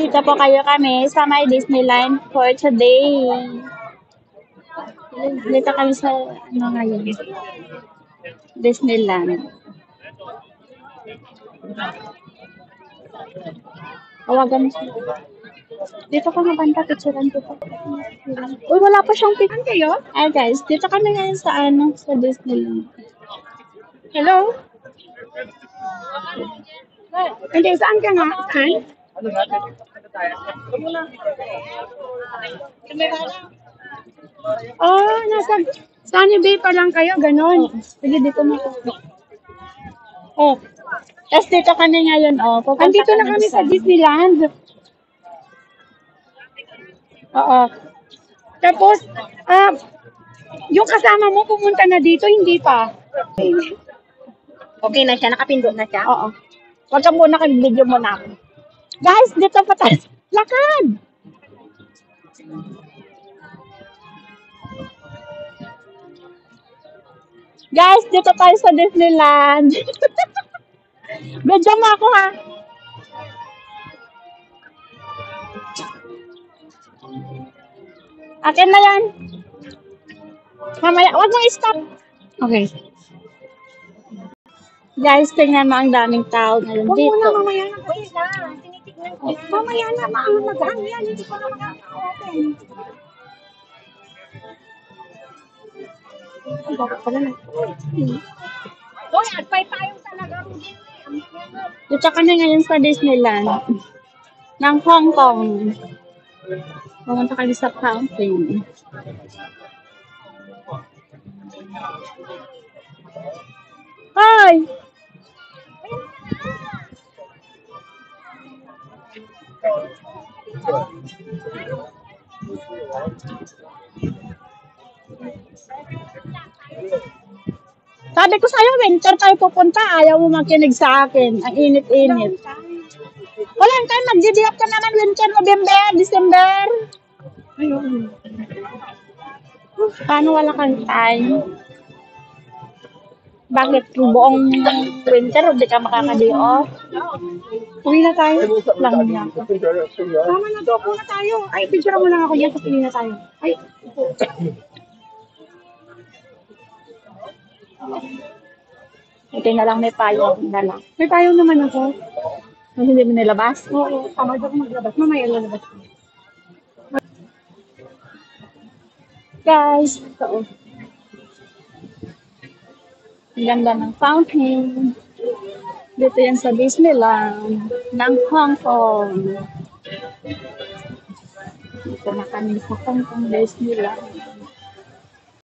Nandito po kayo kami sa may Disneyland for today. Dito kami sa ano ngayon? Disneyland. Tawagan mo siya. Dito ka mabanta, picturean ko pa. Uy, wala pa siyang picture kayo? Ay guys, dito kami ngayon sa ano, sa Disneyland. Hello? Hindi, saan ka nga? Han? Oh, nasa Sunny Bay pa lang kayo, ganon. Sige, dito na. Oh. Tapos dito kami ngayon, oh. Andito na kami sa Disneyland. Oo. Tapos, yung kasama mo pumunta na dito, hindi pa. Okay na siya, nakapindot na siya. Oo. Huwag ka muna kag-video mo na ako. Guys, dito pa tayo. Lakad! Guys, dito tayo sa Disneyland. Video mo ako, ha? Akin na yan. Mamaya, huwag mo i-stop. Okay. Guys, tingnan mo ang daming tao ngayon Huwag dito. muna, mamaya na. Wait na. Tinitignan ko. Mamaya na, mag-hang yan. Hindi ko na mag-open. Ang bakit pala na. Hoy, agpay tayo talaga. Dito kami ngayon sa Disneyland ng Hong Kong. Pumunta kami sa fountain. Hi! Sabi ko sa'yo, winter tayo pupunta. Ayaw mo makinig sa akin. Ang init-init. Wala tayo, mag-GDF ka naman winter, November, December. Ayun. Paano wala kang time? Bakit buong winter hindi ka makakadi-off? Uwi na tayo. Lang niya. Tama na to, na tayo. Ay, picture mo lang ako yan, tapos na tayo. Ay, Ito na lang may payong na lang. may payong naman ako. Mas hindi mo nilabas? Oo, tamad ako maglabas. Mamaya lalabas ko. Guys, ito. Ang ganda ng fountain. Dito yan sa Disneyland ng Hong Kong. Dito na kami sa Hong Kong Disneyland.